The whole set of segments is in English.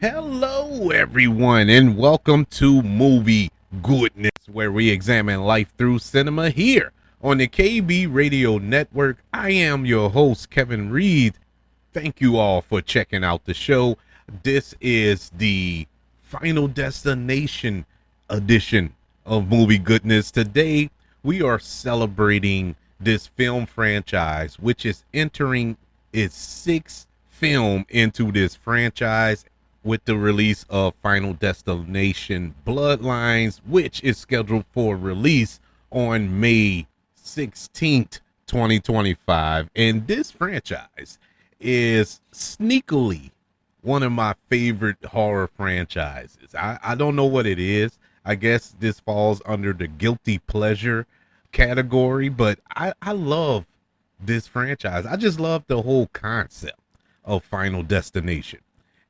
Hello, everyone, and welcome to Movie Goodness, where we examine life through cinema here on the KB Radio Network. I am your host, Kevin Reed. Thank you all for checking out the show. This is the Final Destination edition of Movie Goodness. Today, we are celebrating this film franchise, which is entering its sixth film into this franchise with the release of Final Destination Bloodlines, which is scheduled for release on May 16th, 2025. And this franchise is sneakily one of my favorite horror franchises. I don't know what it is. I guess this falls under the guilty pleasure category, but I love this franchise. I just love the whole concept of Final Destination.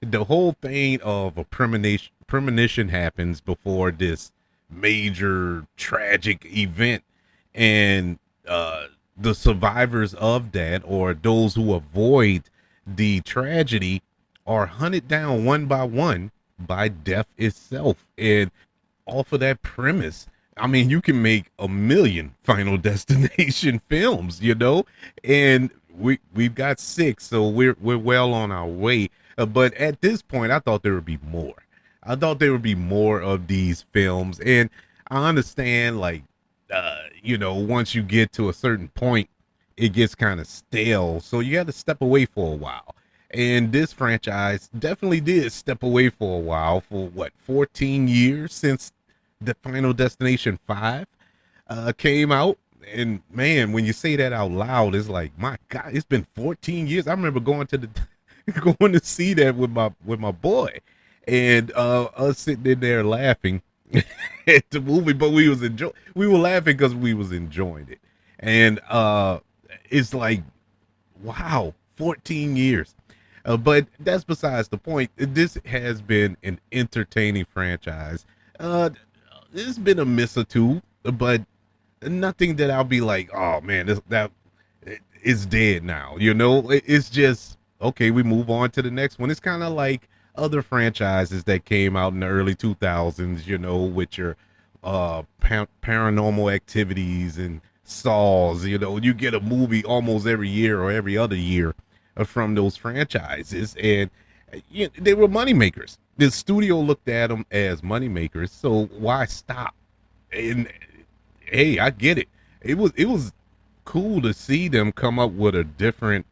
The whole thing of a premonition happens before this major tragic event, and the survivors of that, or those who avoid the tragedy, are hunted down one by one by death itself. And off of that premise, I mean, you can make a million Final Destination films, and we've got six, so we're well on our way. But at this point, I thought there would be more. I thought there would be more of these films, and I understand, like, once you get to a certain point, it gets kind of stale, so you got to step away for a while. And this franchise definitely did step away for a while, for what, 14 years since the Final Destination 5 came out. And man, when you say that out loud, it's like, my God, it's been 14 years. I remember going to going to see that with my boy, and us sitting in there laughing at the movie, but we were laughing because we was enjoying it. And it's like, wow, 14 years. But that's besides the point. This has been an entertaining franchise. It's been a miss or two, but nothing that I'll be like, oh man, that is dead now. It's just, okay, we move on to the next one. It's kind of like other franchises that came out in the early 2000s, with your paranormal activities and Saws. You get a movie almost every year or every other year from those franchises, and they were moneymakers. The studio looked at them as moneymakers, so why stop? And hey, I get it. It was cool to see them come up with a different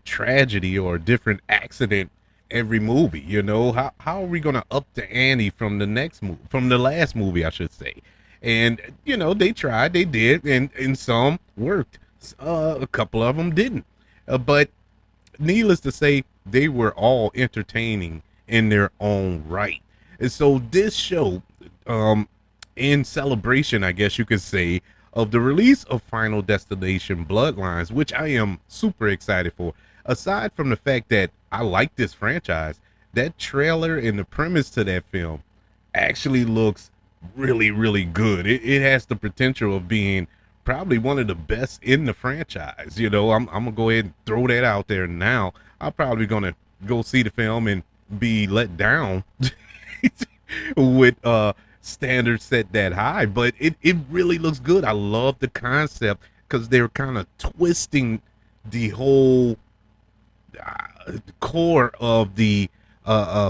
tragedy or a different accident every movie. How are we gonna up the ante from the last movie, I should say? And they tried, they did, and some worked. A couple of them didn't. But needless to say, they were all entertaining in their own right. And so this show, in celebration, I guess you could say, of the release of Final Destination Bloodlines, which I am super excited for. Aside from the fact that I like this franchise, that trailer and the premise to that film actually looks really, really good. It has the potential of being probably one of the best in the franchise. I'm gonna go ahead and throw that out there now. I'm probably gonna go see the film and be let down with standards set that high, but it really looks good. I love the concept because they're kind of twisting the whole core of the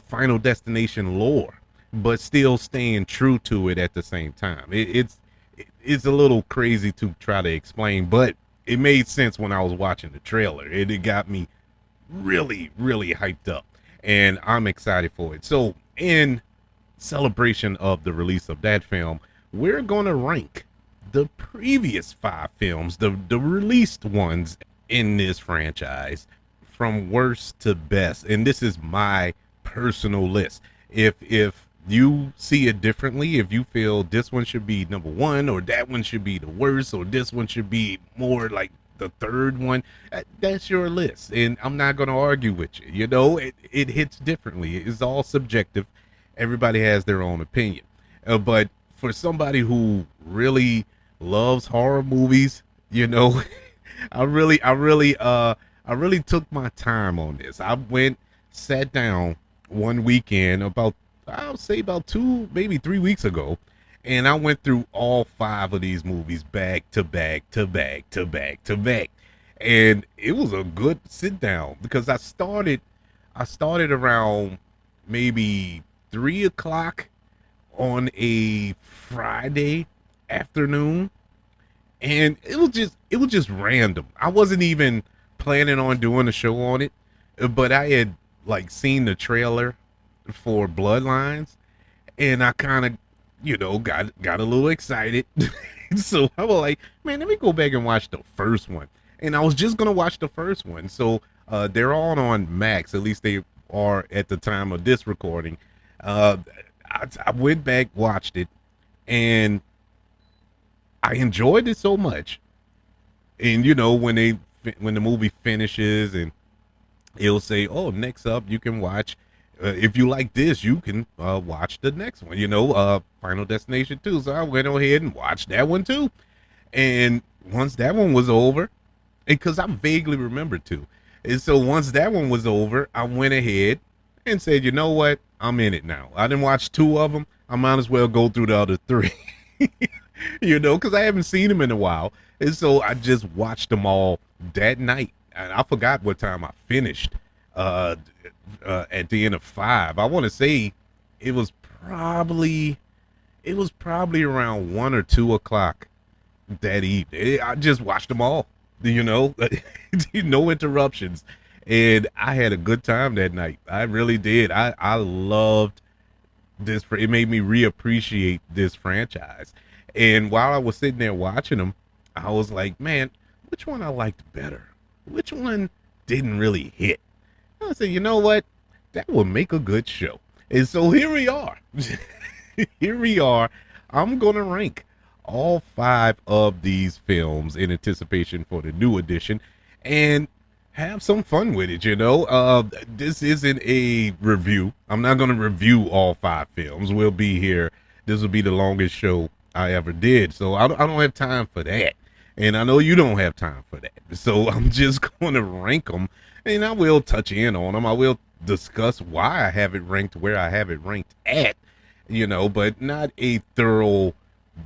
Final Destination lore, but still staying true to it at the same time. It's a little crazy to try to explain, but it made sense when I was watching the trailer. It got me really, really hyped up, and I'm excited for it. So in celebration of the release of that film, we're going to rank the previous 5 films, the released ones in this franchise, from worst to best. And this is my personal list. If you see it differently, if you feel this one should be number 1, or that one should be the worst, or this one should be more like the third one, that's your list, and I'm not going to argue with you. It hits differently. It's all subjective. Everybody has their own opinion. But for somebody who really loves horror movies, I really took my time on this. I went, sat down one weekend about, I'll say about 2, maybe 3 weeks ago, and I went through all 5 of these movies back to back to back to back to back, and it was a good sit down because I started around maybe 3 o'clock on a Friday afternoon, and it was just random. I wasn't even planning on doing a show on it, but I had like seen the trailer for Bloodlines, and I kind of, got a little excited. So I was like, man, let me go back and watch the first one. And I was just gonna watch the first one. So they're all on Max. At least they are at the time of this recording. Uh, I went back, watched it, and I enjoyed it so much. And when the movie finishes, and it'll say, "Oh, next up, you can watch. If you like this, you can watch the next one." Final Destination 2. So I went ahead and watched that one too. And once that one was over, because I vaguely remember too, and so once that one was over, I went ahead and said, "You know what? I'm in it now. I didn't watch 2 of them. I might as well go through the other 3." Because I haven't seen them in a while, and so I just watched them all that night. And I forgot what time I finished. Uh, at the end of 5, I want to say it was probably it was probably around 1 or 2 o'clock that evening. I just watched them all. You know, no interruptions, and I had a good time that night. I really did. I loved this. It made me reappreciate this franchise. And while I was sitting there watching them, I was like, man, which one I liked better? Which one didn't really hit? I said, you know what? That would make a good show. And so here we are. Here we are. I'm going to rank all 5 of these films in anticipation for the new edition and have some fun with it. This isn't a review. I'm not going to review all 5 films. We'll be here. This will be the longest show I ever did. So I don't have time for that. And I know you don't have time for that. So I'm just going to rank them, and I will touch in on them. I will discuss why I have it ranked where I have it ranked at, but not a thorough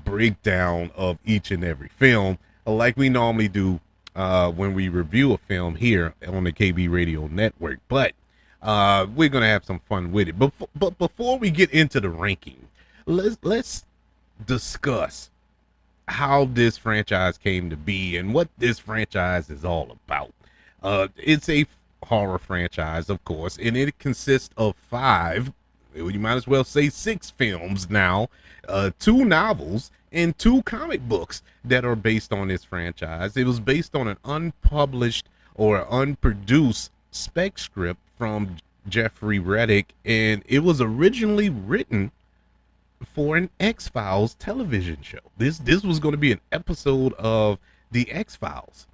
breakdown of each and every film like we normally do when we review a film here on the KB Radio Network. But we're going to have some fun with it. But before we get into the ranking, let's discuss how this franchise came to be and what this franchise is all about. It's a horror franchise, of course, and it consists of 5, you might as well say 6 films now, 2 novels, and 2 comic books that are based on this franchise. It was based on an unpublished or unproduced spec script from Jeffrey Reddick, and it was originally written for an X-Files television show. This was going to be an episode of the X-Files,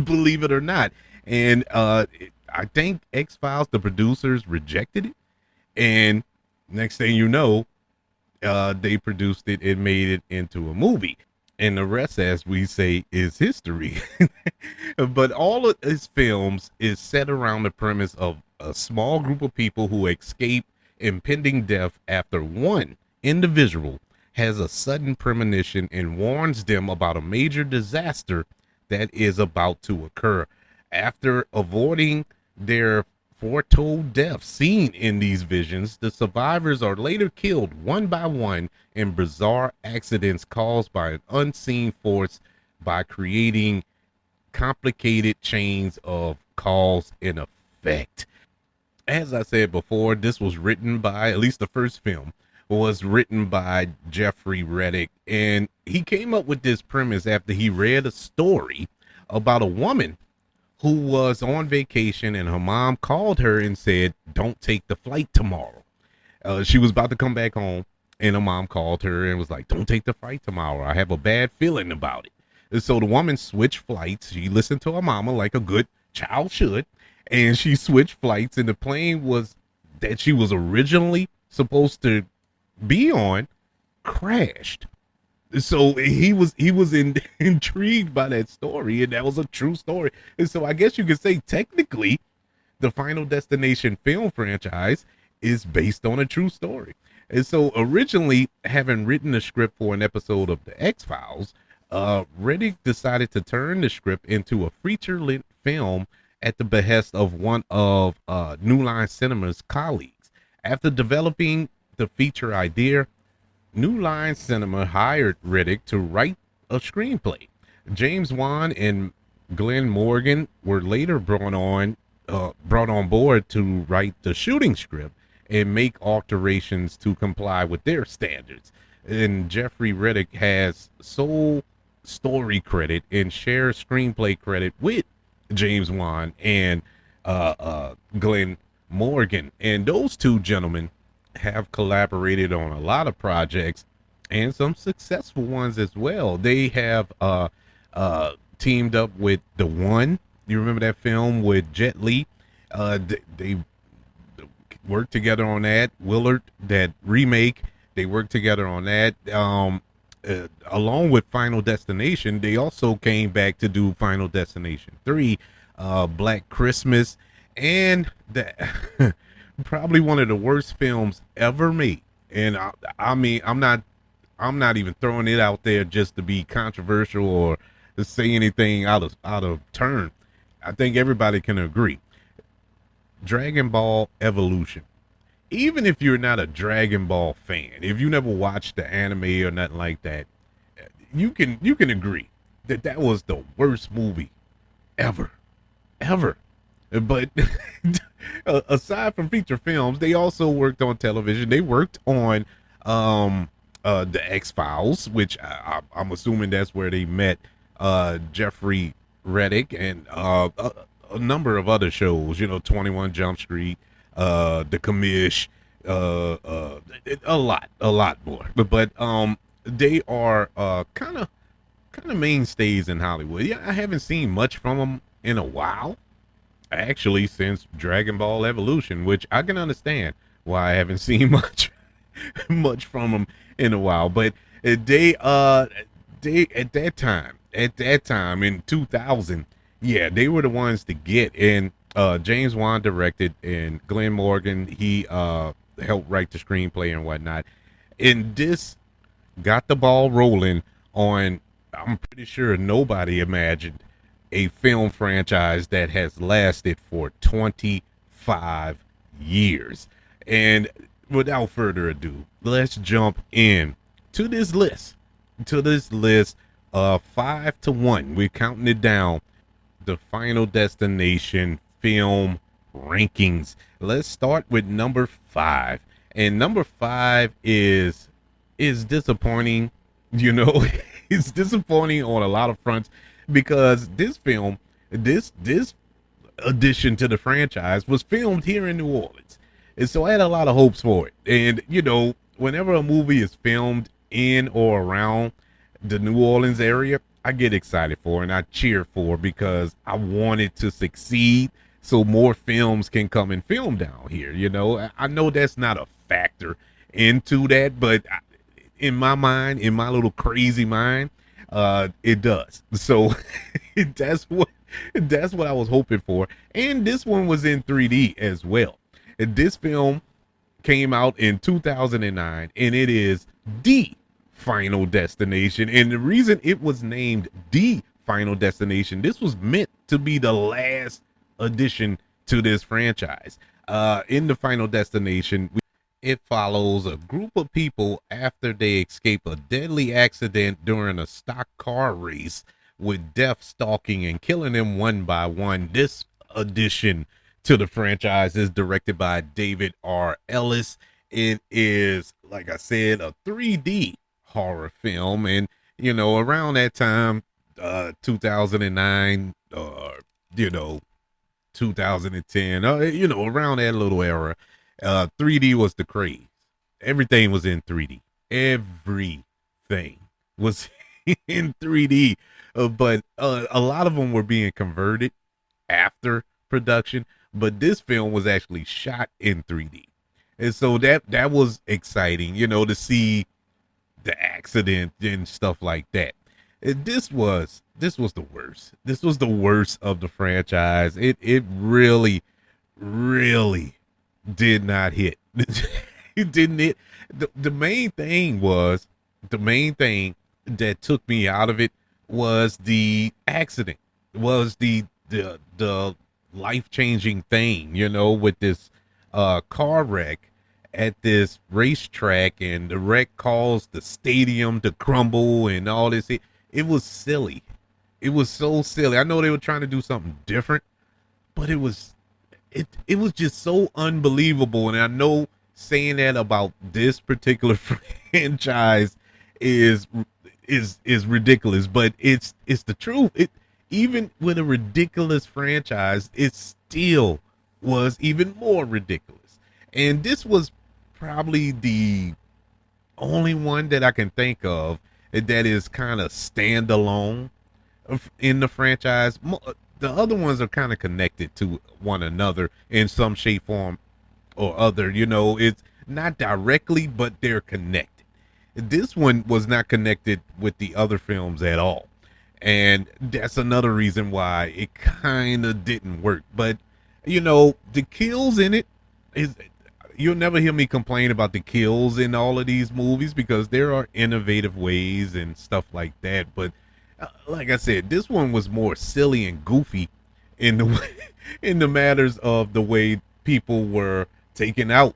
believe it or not. And I think X-Files, the producers, rejected it. And next thing you know, they produced it and made it into a movie. And the rest, as we say, is history. But all of his films is set around the premise of a small group of people who escape impending death after one individual has a sudden premonition and warns them about a major disaster that is about to occur. After avoiding their foretold death seen in these visions, the survivors are later killed one by one in bizarre accidents caused by an unseen force by creating complicated chains of cause and effect. As I said before, this was written by, at least the first film, was written by Jeffrey Reddick. And he came up with this premise after he read a story about a woman who was on vacation and her mom called her and said, don't take the flight tomorrow. She was about to come back home and her mom called her and was like, don't take the flight tomorrow. I have a bad feeling about it. And so the woman switched flights. She listened to her mama like a good child should. And she switched flights, and the plane was that she was originally supposed to be on crashed. So he was intrigued by that story, and that was a true story. And so I guess you could say technically the Final Destination film franchise is based on a true story. And so, originally, having written the script for an episode of The X-Files, Reddick decided to turn the script into a feature-length film at the behest of one of New Line Cinema's colleagues. After developing the feature idea, New Line Cinema hired Reddick to write a screenplay. James Wan and Glenn Morgan were later brought on board to write the shooting script and make alterations to comply with their standards. And Jeffrey Reddick has sole story credit and shares screenplay credit with James Wan and Glenn Morgan. And those two gentlemen have collaborated on a lot of projects and some successful ones as well. They have teamed up with The One. You remember that film with Jet Li? They worked together on that. Willard, that remake, they worked together on that. Along with Final Destination, they also came back to do Final Destination 3, Black Christmas, and that probably one of the worst films ever made. And I mean, I'm not even throwing it out there just to be controversial or to say anything out of turn. I think everybody can agree. Dragon Ball Evolution. Even if you're not a Dragon Ball fan, if you never watched the anime or nothing like that, you can agree that that was the worst movie ever. But aside from feature films, they also worked on television. They worked on the X-Files, which I'm assuming that's where they met Jeffrey Reddick, and a number of other shows, 21 Jump Street, The Commish, a lot more. But they are kind of mainstays in Hollywood. Yeah, I haven't seen much from them in a while, actually, since Dragon Ball Evolution, which I can understand why I haven't seen much from them in a while. But they at that time in 2000, yeah, they were the ones to get. And James Wan directed, and Glenn Morgan, he helped write the screenplay and whatnot. And this got the ball rolling on, I'm pretty sure nobody imagined, a film franchise that has lasted for 25 years. And without further ado, let's jump in to this list. 5-1. We're counting it down. The Final Destination film rankings. Let's start with number 5. And number 5 is disappointing. It's disappointing on a lot of fronts, because this film, this addition to the franchise, was filmed here in New Orleans. And so I had a lot of hopes for it. And, whenever a movie is filmed in or around the New Orleans area, I get excited for and I cheer for, because I want it to succeed so more films can come and film down here. I know that's not a factor into that, but in my mind, in my little crazy mind, it does. So that's what I was hoping for. And this one was in 3D as well. And this film came out in 2009, and it is the Final Destination. And the reason it was named the Final Destination, this was meant to be the last addition to this franchise. In the Final Destination, it follows a group of people after they escape a deadly accident during a stock car race, with death stalking and killing them one by one. This addition to the franchise is directed by David R. Ellis. It is, like I said, a 3D horror film. And, around that time, 2009, 2010, around that little era, 3D was the craze. Everything was in 3D. Everything was in 3D. But a lot of them were being converted after production. But this film was actually shot in 3D. And so that was exciting, to see the accident and stuff like that. This was the worst. This was the worst of the franchise. It really really did not hit. It didn't hit. The main thing that took me out of it was the accident, was the life changing thing, with this car wreck at this racetrack, and the wreck caused the stadium to crumble and all this. It was silly. It was so silly. I know they were trying to do something different, but it was just so unbelievable. And I know saying that about this particular franchise is is ridiculous, but it's the truth. It, even with a ridiculous franchise, it still was even more ridiculous. And this was probably the only one that I can think of that is kind of standalone in the franchise. The other ones are kind of connected to one another in some shape, form, or other. It's not directly, but they're connected. This one was not connected with the other films at all. And that's another reason why it kind of didn't work. But, the kills in it is, you'll never hear me complain about the kills in all of these movies because there are innovative ways and stuff like that. But like I said, this one was more silly and goofy in the way, in the matters of the way people were taken out,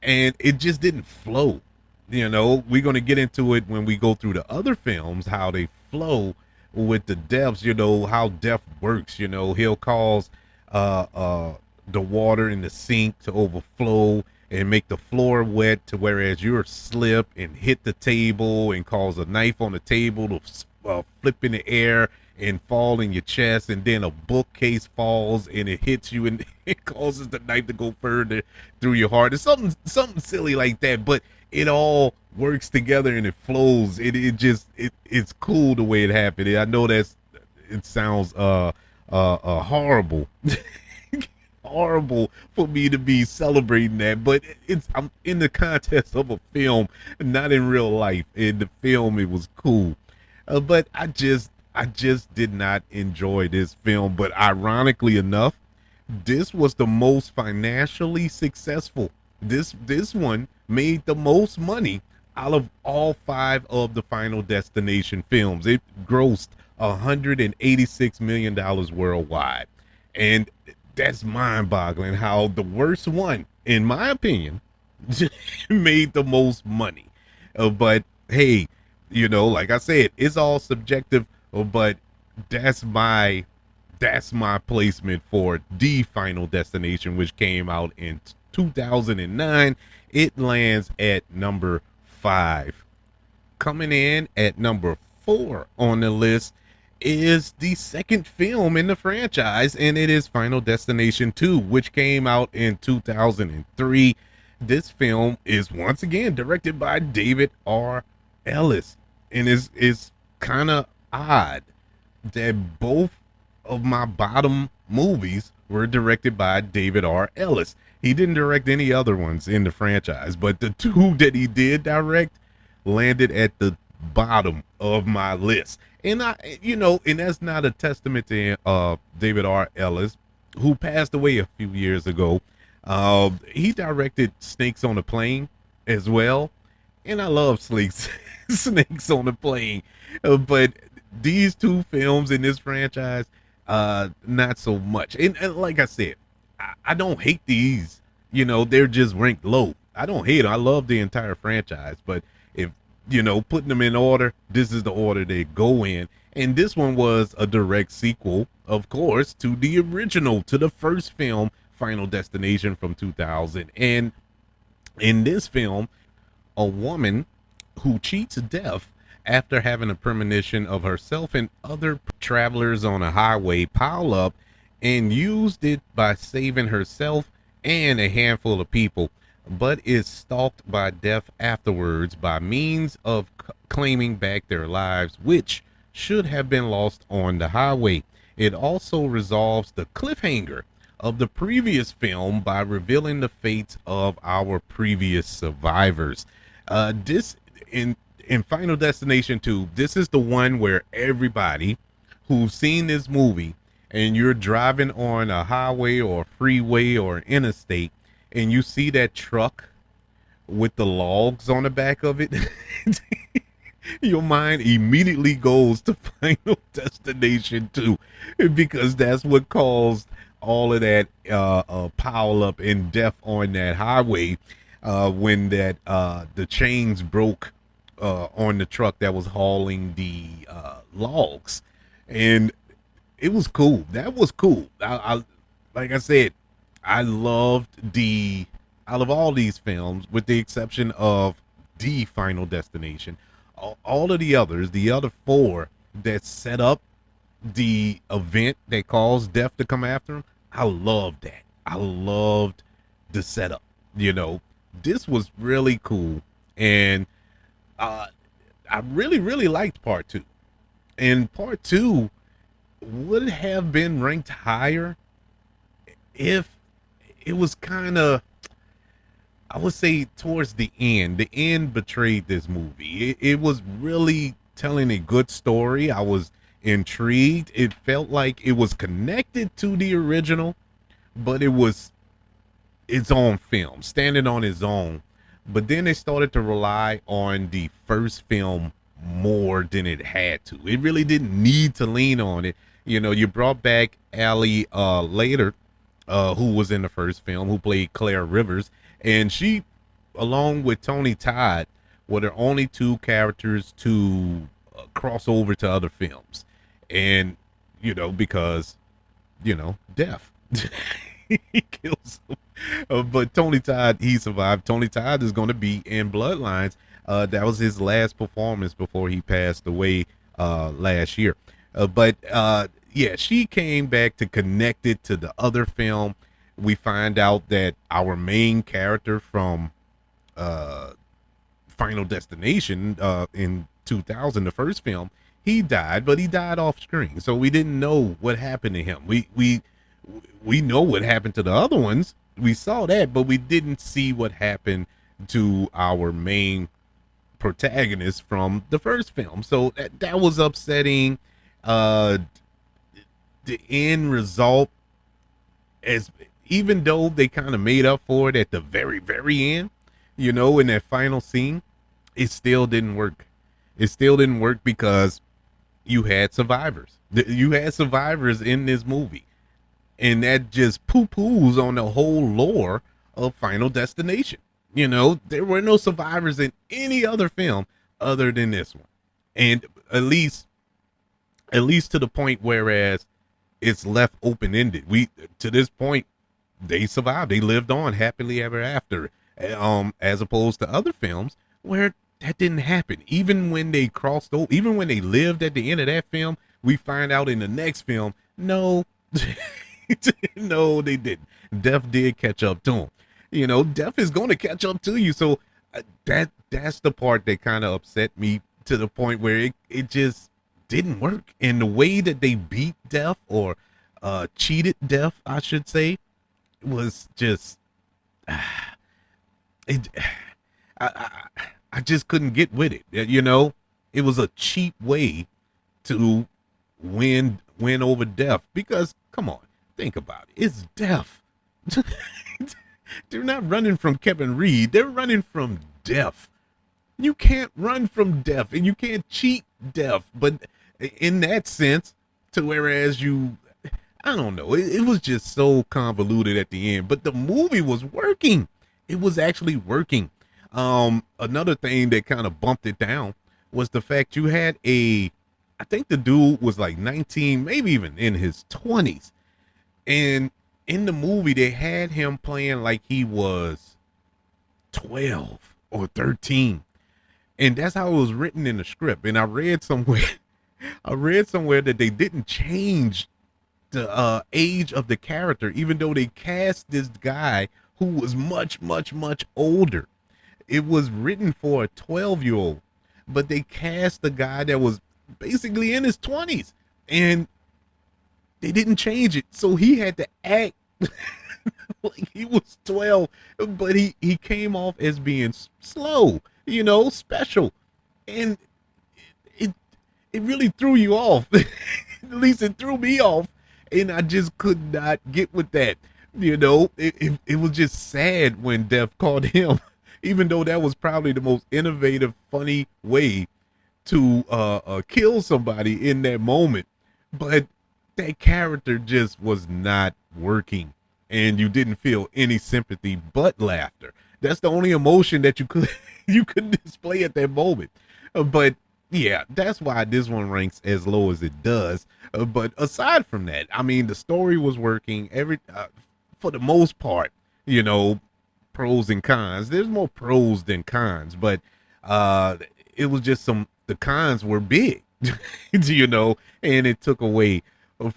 and it just didn't flow. We're going to get into it when we go through the other films, how they flow with the deaths. How death works. He'll cause the water in the sink to overflow and make the floor wet, to whereas you'll slip and hit the table and cause a knife on the table to flip in the air and fall in your chest, and then a bookcase falls and it hits you and it causes the knife to go further through your heart. It's something silly like that, but it all works together and it flows. It's cool the way it happened. I know it sounds horrible. Horrible for me to be celebrating that, but I'm in the context of a film, not in real life. In the film, it was cool. But I just did not enjoy this film. But ironically enough, this was the most financially successful. This one made the most money out of all 5 of the Final Destination films. It grossed $186 million worldwide. And that's mind-boggling how the worst one, in my opinion, made the most money. But hey, like I said, it's all subjective, but that's my placement for the Final Destination, which came out in 2009. It lands at number 5. Coming in at number 4 on the list is the second film in the franchise, and it is Final Destination 2, which came out in 2003. This film is once again directed by David R. Ellis, and it's kind of odd that both of my bottom movies were directed by David R. Ellis. He didn't direct any other ones in the franchise, but the 2 that he did direct landed at the bottom of my list. And and that's not a testament to David R. Ellis, who passed away a few years ago. He directed Snakes on a Plane as well, and I love Snakes on a Plane. But these 2 films in this franchise, not so much. And like I said, I don't hate these. They're just ranked low. I don't hate them. I love the entire franchise, but if putting them in order, this is the order they go in. And this one was a direct sequel, of course, to the original, to the first film, Final Destination from 2000. And in this film, a woman who cheats death after having a premonition of herself and other travelers on a highway pile up and used it by saving herself and a handful of people, but is stalked by death afterwards by means of claiming back their lives, which should have been lost on the highway. It also resolves the cliffhanger of the previous film by revealing the fates of our previous survivors. This in Final Destination 2, this is the one where everybody who's seen this movie and you're driving on a highway or a freeway or interstate, and you see that truck with the logs on the back of it, your mind immediately goes to Final Destination 2, because that's what caused all of that pile up and death on that highway when that the chains broke on the truck that was hauling the logs. And it was cool. That was cool. I like I said, I loved the out of all these films, with the exception of the Final Destination, all of the others, the other four that set up the event that caused death to come after him, I loved that. I loved the setup. You know, this was really cool, and uh, I really, really liked part two. And part two would have been ranked higher if it was kind of, I would say, towards the end. The end betrayed this movie. It was really telling a good story. I was intrigued. It felt like it was connected to the original, but it was its own film, standing on its own. But then they started to rely on the first film more than it had to. It really didn't need to lean on it. You know, you brought back Allie later, who was in the first film, who played Claire Rivers, and she, along with Tony Todd, were the only two characters to cross over to other films. And, you know, because, you know, death. He kills him. But Tony Todd, he survived. Tony Todd is going to be in Bloodlines. That was his last performance before he passed away last year. But yeah, she came back to connect it to the other film. We find out that our main character from Final Destination in 2000, the first film, he died, but he died off screen, so we didn't know what happened to him. We know what happened to the other ones. We saw that, but we didn't see what happened to our main protagonist from the first film. So that was upsetting. The end result, as even though they kind of made up for it at the very, very end, you know, in that final scene, it still didn't work. It still didn't work because you had survivors. You had survivors in this movie. And that just poo-poos on the whole lore of Final Destination. You know, there were no survivors in any other film other than this one. And at least to the point whereas it's left open-ended. To this point, they survived. They lived on happily ever after. As opposed to other films where that didn't happen. Even when they crossed over, even when they lived at the end of that film, we find out in the next film, no, no, they didn't. Death did catch up to him. You know, death is going to catch up to you. So that's the part that kind of upset me, to the point where it just didn't work. And the way that they beat death, or cheated death, I should say, was just it. I just couldn't get with it. You know, it was a cheap way to win over death, because come on, think about it. It's death. They're not running from Kevin Reed. They're running from death. You can't run from death, and you can't cheat death. But in that sense, to whereas I don't know, it was just so convoluted at the end. But the movie was working. It was actually working. Another thing that kind of bumped it down was the fact you had I think the dude was like 19, maybe even in his 20s. And in the movie, they had him playing like he was 12 or 13. And that's how it was written in the script. And I read somewhere that they didn't change the age of the character, even though they cast this guy who was much, much, much older. It was written for a 12-year-old, but they cast the guy that was basically in his 20s, and they didn't change it. So he had to act like he was 12, but he came off as being slow, you know, special. And it really threw you off. At least it threw me off. And I just could not get with that. It was just sad when Death caught him, even though that was probably the most innovative, funny way to kill somebody in that moment. But that character just was not working, and you didn't feel any sympathy but laughter. That's the only emotion that you could you could display at that moment. But yeah, that's why this one ranks as low as it does. But aside from that, I mean, the story was working for the most part. You know, pros and cons. There's more pros than cons, but uh, it was just the cons were big, and it took away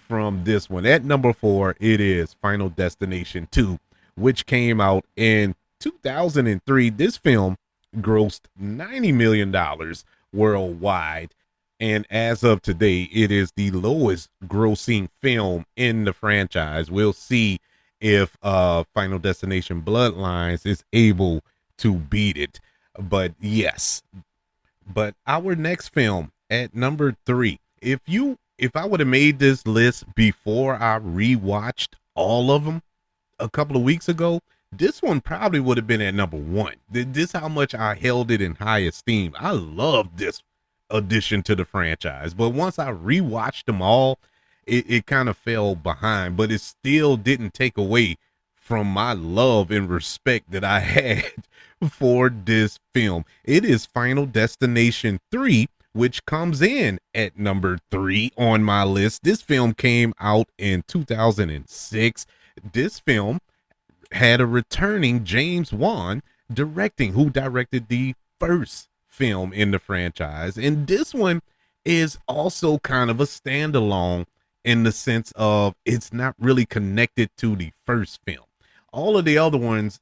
from this one. At number 4, it is Final Destination 2, which came out in 2003. This film grossed $90 million worldwide. And as of today, it is the lowest grossing film in the franchise. We'll see if Final Destination Bloodlines is able to beat it. But yes. But our next film at number 3, if I would have made this list before I rewatched all of them a couple of weeks ago, this one probably would have been at number 1. This how much I held it in high esteem. I love this addition to the franchise, but once I rewatched them all, it kind of fell behind, but it still didn't take away from my love and respect that I had for this film. It is Final Destination 3, which comes in at number 3 on my list. This film came out in 2006. This film had a returning James Wan directing, who directed the first film in the franchise. And this one is also kind of a standalone in the sense of it's not really connected to the first film. All of the other ones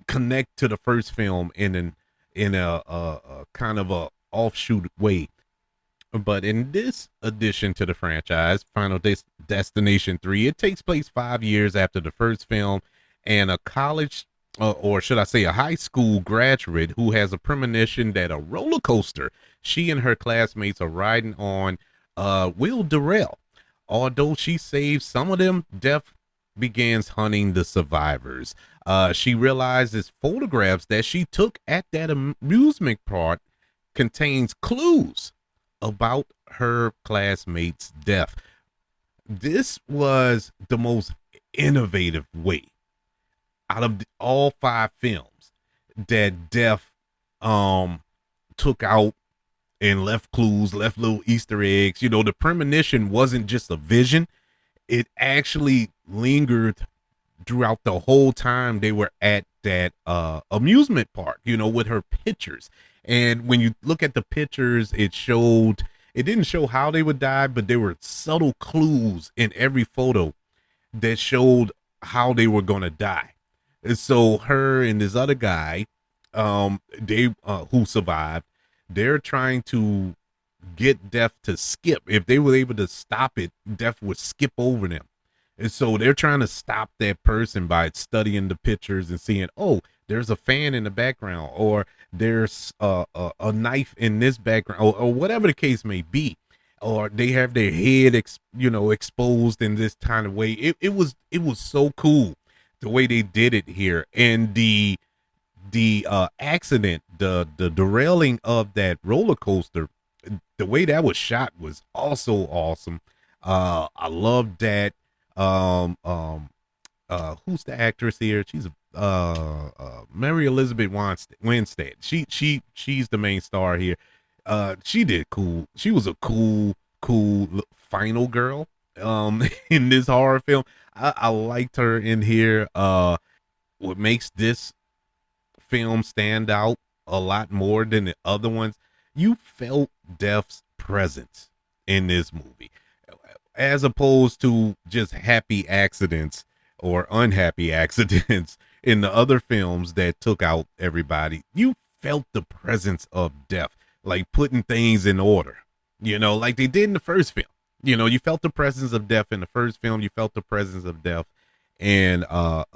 connect to the first film in a kind of a offshoot way. But in this addition to the franchise, Final Destination 3, it takes place 5 years after the first film, and a college, or should I say a high school graduate who has a premonition that a roller coaster she and her classmates are riding on will derail. Although she saves some of them, death begins hunting the survivors. She realizes photographs that she took at that amusement park contains clues about her classmate's death. This was the most innovative way out of all 5 films that Death took out and left clues, left little Easter eggs. The premonition wasn't just a vision. It actually lingered throughout the whole time they were at that amusement park, with her pictures. And when you look at the pictures, it didn't show how they would die, but there were subtle clues in every photo that showed how they were going to die. And so her and this other guy, who survived, they're trying to get Death to skip. If they were able to stop it, Death would skip over them. And so they're trying to stop that person by studying the pictures and seeing, oh, there's a fan in the background, or there's a knife in this background, or whatever the case may be, or they have their head, exposed in this kind of way. It was so cool the way they did it here, and the accident, the derailing of that roller coaster, the way that was shot was also awesome. I love that. Who's the actress here? She's Mary Elizabeth Winstead. She's the main star here. She did cool. She was a cool final girl in this horror film. I liked her in here. What makes this film stand out a lot more than the other ones, you felt Death's presence in this movie, as opposed to just happy accidents or unhappy accidents in the other films that took out everybody. You felt the presence of Death, like putting things in order, like they did in the first film. You felt the presence of Death in the first film. You felt the presence of Death and a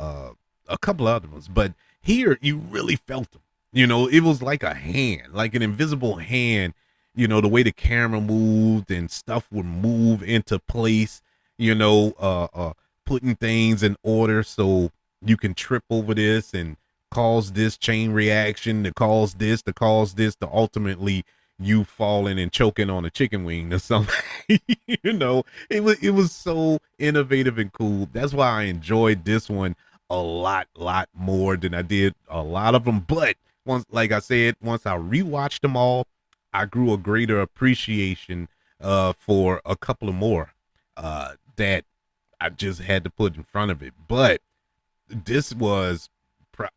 couple other ones, but here you really felt them. It was like a hand, like an invisible hand. The way the camera moved and stuff would move into place. you know, putting things in order so you can trip over this and cause this chain reaction to cause this to ultimately you falling and choking on a chicken wing or something. You know, it was so innovative and cool. That's why I enjoyed this one a lot more than I did a lot of them. But once, like I said, once I rewatched them all, I grew a greater appreciation for a couple of more that I just had to put in front of it. But this was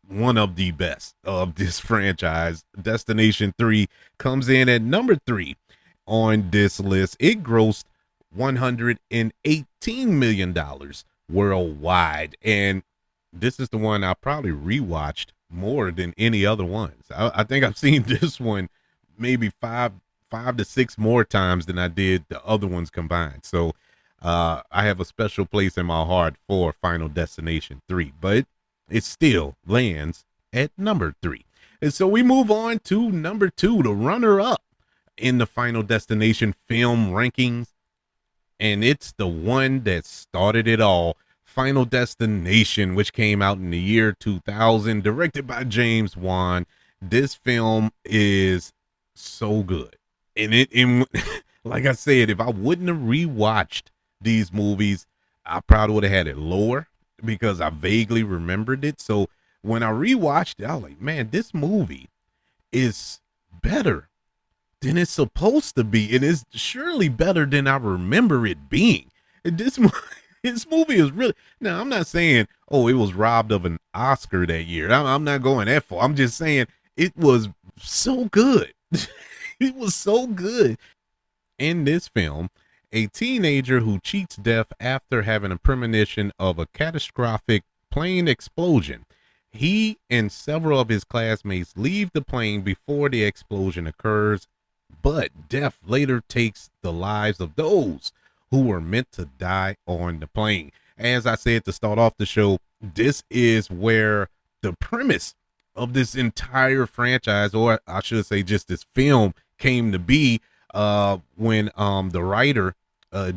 one of the best of this franchise. Destination 3 comes in at number 3 on this list. It grossed $118 million worldwide. And this is the one I probably rewatched more than any other ones. I think I've seen this one maybe five to six more times than I did the other ones combined. So I have a special place in my heart for Final Destination 3, but it still lands at number 3. And so we move on to number 2, the runner up in the Final Destination film rankings. And it's the one that started it all, Final Destination, which came out in the year 2000, directed by James Wan. This film is so good. And like I said, if I wouldn't have rewatched these movies, I probably would have had it lower because I vaguely remembered it. So when I rewatched it, I was like, man, this movie is better than it's supposed to be. And it's surely better than I remember it being. And this movie is really, now I'm not saying, oh, it was robbed of an Oscar that year. I'm not going that far. I'm just saying it was so good. It was so good. In this film, a teenager who cheats death after having a premonition of a catastrophic plane explosion. He and several of his classmates leave the plane before the explosion occurs, but death later takes the lives of those who were meant to die on the plane. As I said to start off the show, this is where the premise of this entire franchise, or I should say just this film, came to be when the writer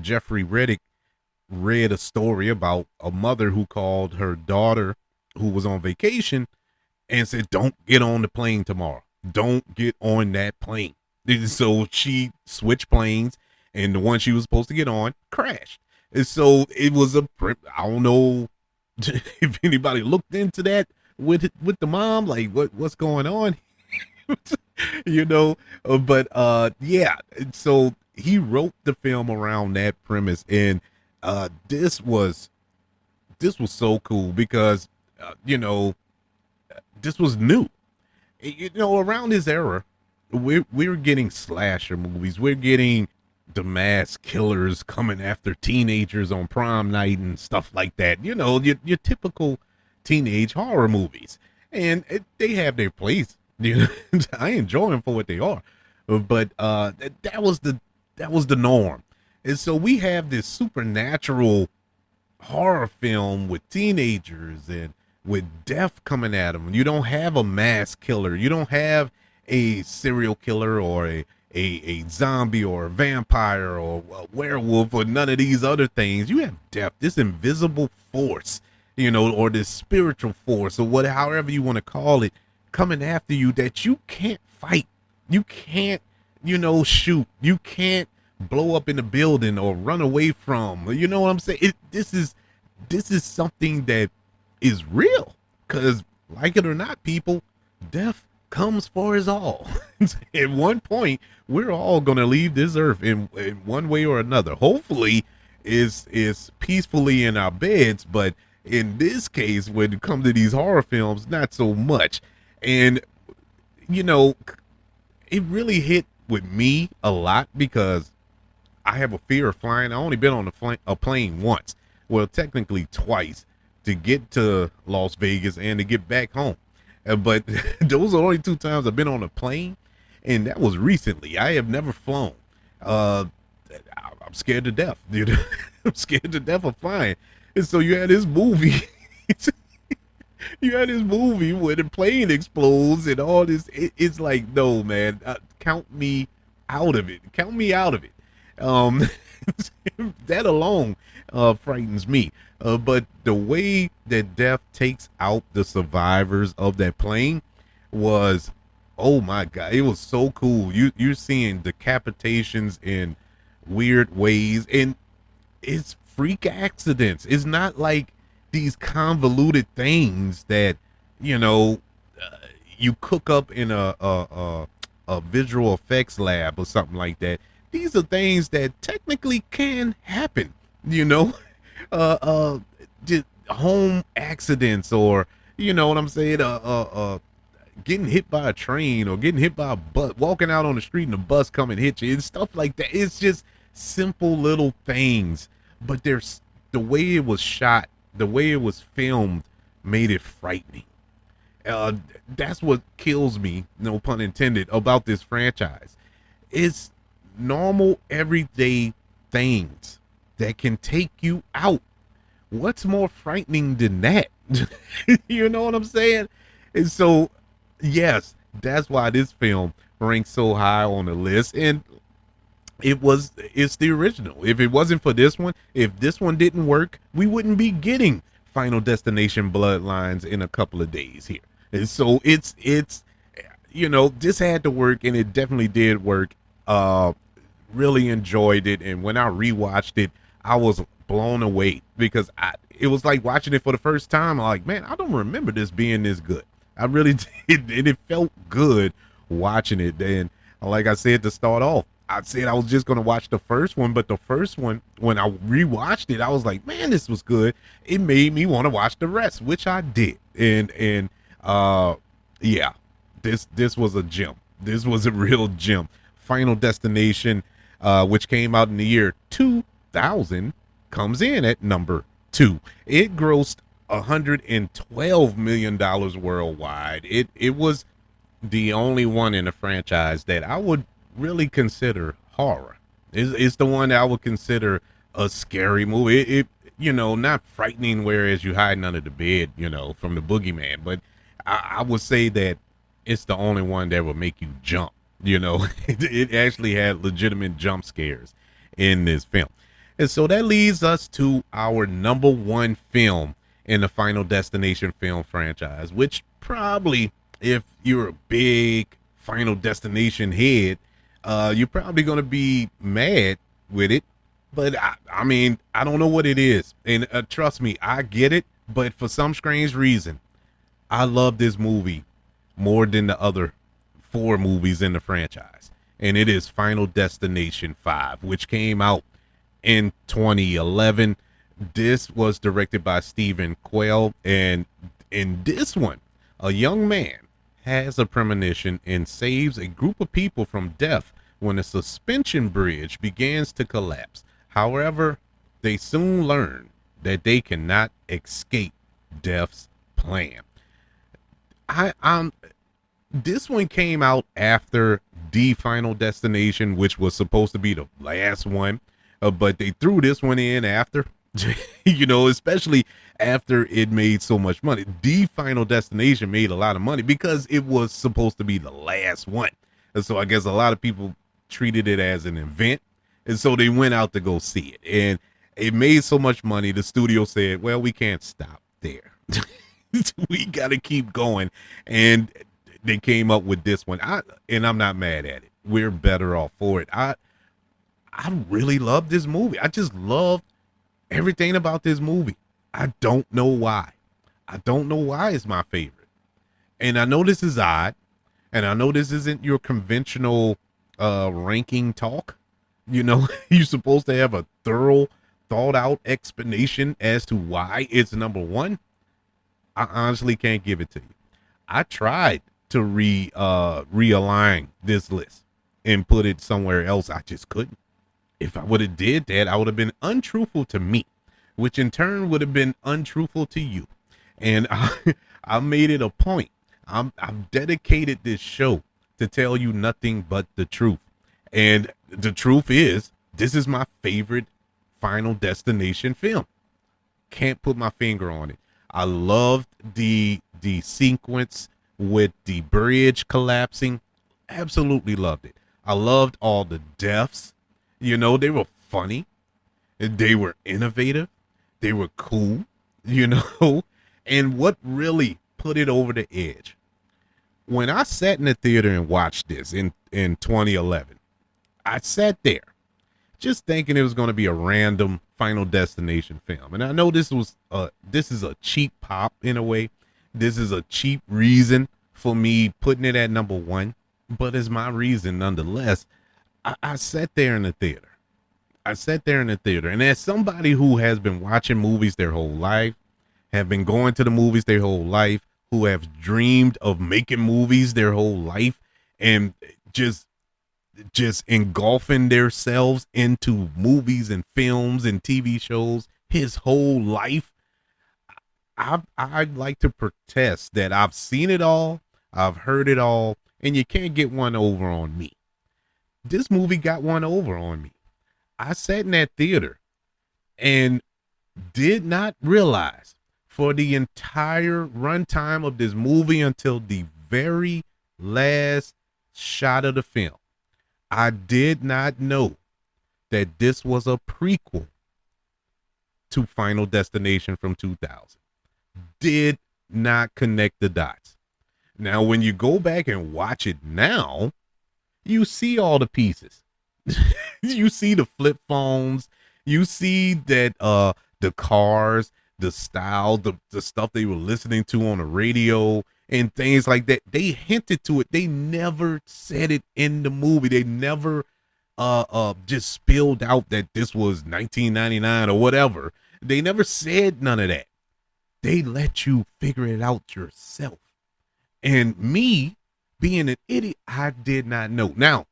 Jeffrey Reddick read a story about a mother who called her daughter who was on vacation and said, don't get on the plane tomorrow. Don't get on that plane. So she switched planes, and the one she was supposed to get on crashed. And so it was I don't know if anybody looked into that with the mom, like what's going on. You know, but yeah, so he wrote the film around that premise. And this was so cool because you know, this was new. You know, around this era, we're getting slasher movies. We're getting the mass killers coming after teenagers on prom night and stuff like that. You know, your typical teenage horror movies, and they have their place. You know, I enjoy them for what they are, but that was the norm. And so we have this supernatural horror film with teenagers and with death coming at them. You don't have a mass killer. You don't have a serial killer or a zombie or a vampire or a werewolf or none of these other things. You have death, this invisible force, you know, or this spiritual force or whatever, however you want to call it, coming after you that you can't fight. You can't, you know, shoot. You can't blow up in a building or run away from. You know what I'm saying? This is something that is real, because like it or not, people, death comes for us all. At one point, we're all gonna leave this earth in one way or another. Hopefully, is peacefully in our beds, but in this case, when it comes to these horror films, not so much. And you know, it really hit with me a lot because I have a fear of flying. I only been on a plane once, well, technically twice, to get to Las Vegas and to get back home. But those are the only two times I've been on a plane, and that was recently. I have never flown. I'm scared to death, dude. I'm scared to death of flying. And so you had this movie. You had this movie where the plane explodes and all this. It's like, no, man, count me out of it. Count me out of it. That alone frightens me. But the way that death takes out the survivors of that plane was, oh my god, it was so cool. You're seeing decapitations in weird ways, and it's freak accidents. It's not like these convoluted things that you know you cook up in a visual effects lab or something like that. These are things that technically can happen, you know, uh, just home accidents, or you know what I'm saying, getting hit by a train or getting hit by a bus, walking out on the street and a bus come and hit you, and stuff like that. It's just simple little things, but there's the way it was shot, the way it was filmed, made it frightening. Uh, that's what kills me, no pun intended, about this franchise. It's normal, everyday things that can take you out. What's more frightening than that? You know what I'm saying? And so, yes, that's why this film ranks so high on the list. And it's the original. If it wasn't for this one, if this one didn't work, we wouldn't be getting Final Destination Bloodlines in a couple of days here. And so it's you know, this had to work, and it definitely did work. Really enjoyed it, and when I rewatched it, I was blown away because it was like watching it for the first time. I'm like, man, I don't remember this being this good. I really did, and it felt good watching it. And like I said to start off, I said I was just gonna watch the first one, but the first one, when I rewatched it, I was like, man, this was good. It made me want to watch the rest, which I did. And yeah, this was a gem. This was a real gem. Final Destination, which came out in the year 2000, comes in at number 2. It grossed $112 million worldwide. It was the only one in the franchise that I would really consider horror. It's the one that I would consider a scary movie. It you know, not frightening, whereas you hiding under the bed, you know, from the boogeyman, but I would say that it's the only one that will make you jump. You know, it actually had legitimate jump scares in this film. And so that leads us to our number 1 film in the Final Destination film franchise, which probably, if you're a big Final Destination head, you're probably going to be mad with it. But I mean, I don't know what it is. And trust me, I get it. But for some strange reason, I love this movie more than the other 4 movies in the franchise. And it is Final Destination 5, which came out in 2011. This was directed by Stephen Quayle. And in this one, a young man has a premonition and saves a group of people from death when a suspension bridge begins to collapse. However, they soon learn that they cannot escape death's plan. This one came out after the Final Destination, which was supposed to be the last one, but they threw this one in after, you know, especially after it made so much money. The Final Destination made a lot of money because it was supposed to be the last one. And so I guess a lot of people treated it as an event, and so they went out to go see it. And it made so much money, the studio said, well, we can't stop there. We got to keep going. And they came up with this one. And I'm not mad at it. We're better off for it. I really love this movie. I just love everything about this movie. I don't know why. I don't know why it's my favorite. And I know this is odd. And I know this isn't your conventional ranking talk. You know, you're supposed to have a thorough, thought out explanation as to why it's number 1. I honestly can't give it to you. I tried to realign this list and put it somewhere else. I just couldn't. If I would have did that, I would have been untruthful to me, which in turn would have been untruthful to you. And I made it a point. I've dedicated this show to tell you nothing but the truth. And the truth is, this is my favorite Final Destination film. Can't put my finger on it. I loved the sequence with the bridge collapsing. Absolutely loved it. I loved all the deaths. You know, they were funny. They were innovative. They were cool, you know. And what really put it over the edge, when I sat in the theater and watched this in 2011, I sat there just thinking it was going to be a random Final Destination film. And I know this is a cheap pop in a way. This is a cheap reason for me putting it at number one, but it's my reason nonetheless. I sat there in the theater. I sat there in the theater, and as somebody who has been watching movies their whole life, have been going to the movies their whole life, who have dreamed of making movies their whole life, and just engulfing themselves into movies and films and TV shows his whole life, I'd like to protest that I've seen it all, I've heard it all, and you can't get one over on me. This movie got one over on me. I sat in that theater and did not realize for the entire runtime of this movie until the very last shot of the film, I did not know that this was a prequel to Final Destination from 2000. Did not connect the dots. Now, when you go back and watch it now, you see all the pieces. You see the flip phones. You see that the cars, the style, the stuff they were listening to on the radio and things like that. They hinted to it. They never said it in the movie. They never just spilled out that this was 1999 or whatever. They never said none of that. They let you figure it out yourself. And me being an idiot, I did not know. Now,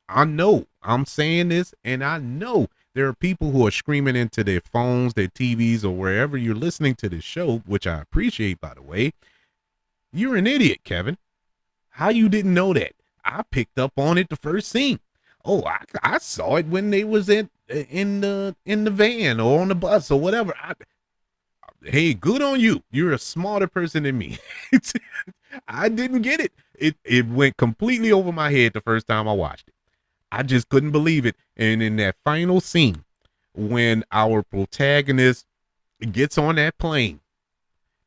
I know I'm saying this, and I know there are people who are screaming into their phones, their TVs, or wherever you're listening to this show, which I appreciate, by the way. You're an idiot, Kevin. How you didn't know that? I picked up on it the first scene. Oh, I saw it when they was in the van or on the bus or whatever. Hey, good on you. You're a smarter person than me. I didn't get it. It went completely over my head the first time I watched it. I just couldn't believe it. And in that final scene, when our protagonist gets on that plane,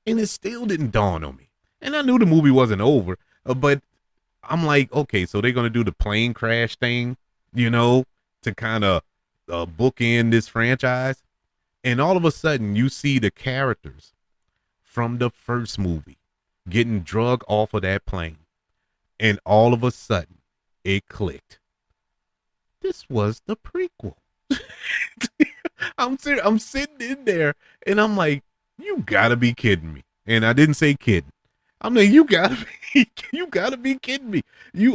and it still didn't dawn on me. And I knew the movie wasn't over, but I'm like, okay, so they're going to do the plane crash thing, to kind of bookend this franchise. And all of a sudden, you see the characters from the first movie getting drug off of that plane. And all of a sudden, it clicked. This was the prequel. I'm sitting in there, and I'm like, you gotta be kidding me. And I didn't say kidding. I'm like, you gotta be kidding me.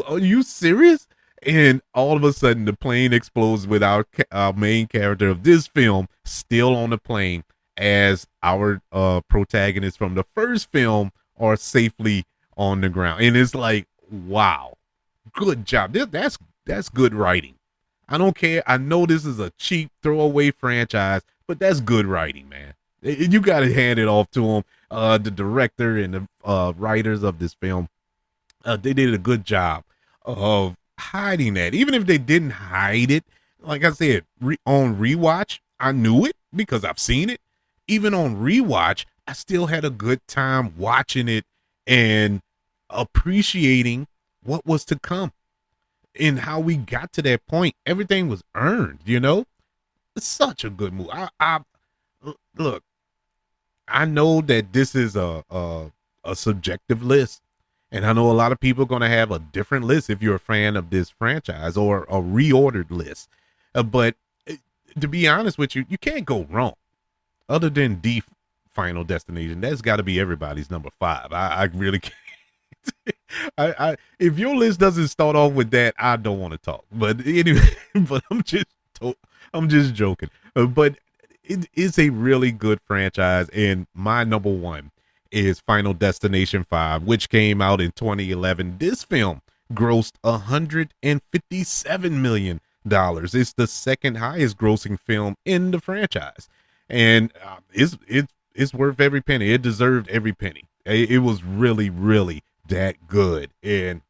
Are you serious? And all of a sudden, the plane explodes with our main character of this film still on the plane, as our protagonists from the first film are safely on the ground. And it's like, wow, good job. That's good writing. I don't care. I know this is a cheap throwaway franchise, but that's good writing, man. You got to hand it off to them. The director and the writers of this film, they did a good job of hiding that. Even if they didn't hide it, like I said, on rewatch, I knew it because I've seen it. Even on rewatch, I still had a good time watching it and appreciating what was to come and how we got to that point. Everything was earned, It's such a good movie. Look, I know that this is a subjective list, and I know a lot of people are going to have a different list if you're a fan of this franchise, or a reordered list. But to be honest with you, you can't go wrong. Other than the Final Destination, that's got to be everybody's number 5. I really can't. If your list doesn't start off with that, I don't want to talk. But anyway, but I'm just joking. But it is a really good franchise, and my number 1 is Final Destination 5, which came out in 2011. This film grossed $157 million. It's the second highest grossing film in the franchise, and it's worth every penny. It deserved every penny. It was really, really that good, and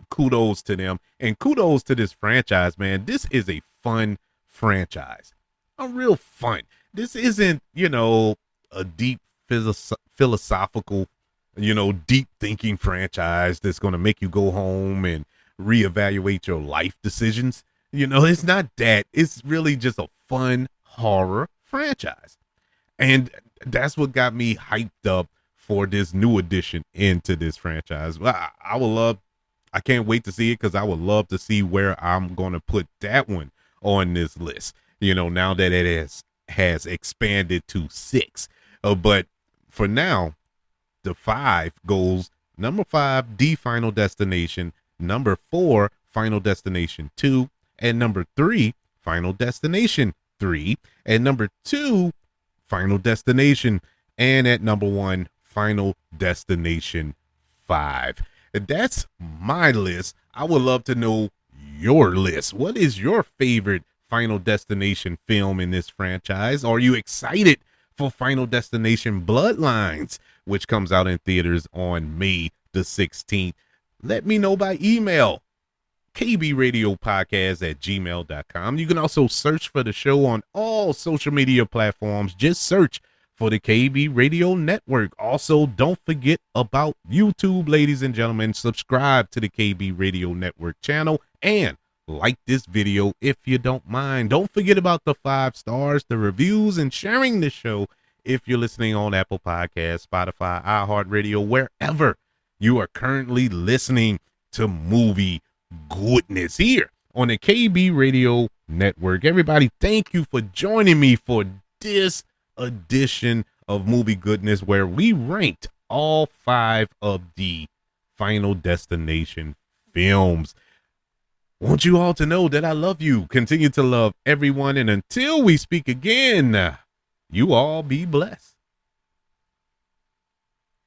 kudos to them, and kudos to this franchise, man. This is a fun franchise. are real fun. This isn't, a deep philosophical, deep thinking franchise that's going to make you go home and reevaluate your life decisions. It's not that. It's really just a fun horror franchise. And that's what got me hyped up for this new addition into this franchise. I can't wait to see it because I would love to see where I'm going to put that one on this list. Now that it has expanded to 6. But for now, the 5 goes number 5, The Final Destination, number 4, Final Destination 2, and number 3, Final Destination 3, and number 2, Final Destination, and at number 1, Final Destination 5. That's my list. I would love to know your list. What is your favorite Final Destination film in this franchise? Are you excited for Final Destination Bloodlines, which comes out in theaters on May the 16th? Let me know by email, kbradiopodcast@gmail.com. You can also search for the show on all social media platforms. Just search for the KB Radio Network. Also, don't forget about YouTube, ladies and gentlemen. Subscribe to the KB Radio Network channel and like this video if you don't mind. Don't forget about the 5 stars, the reviews, and sharing the show if you're listening on Apple Podcasts, Spotify, iHeartRadio, wherever you are currently listening to Movie Goodness here on the KB Radio Network. Everybody, thank you for joining me for this edition of Movie Goodness, where we ranked all 5 of the Final Destination films. Want you all to know that I love you. Continue to love everyone. And until we speak again, you all be blessed.